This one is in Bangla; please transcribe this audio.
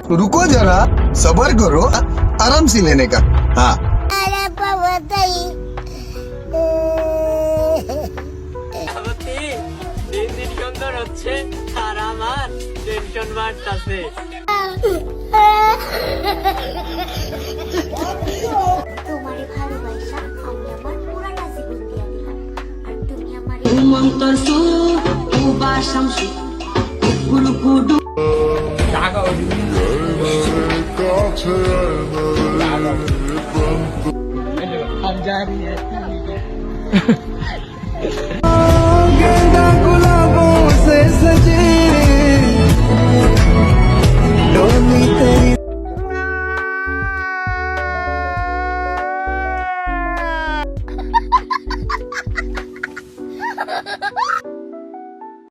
रुको जरा, सबर करो, आराम से लेने का। हाँ দিন দিন সুন্দর হচ্ছে আর আমার টেনশন বাড়তাছে। তোমারে ভালোবাসা আমি আমার পুরাটা জীবন দিয়ে দিলাম আর তুমি আমার মন্তর সু উবা শামসু গুরু গুডু हम जा रही है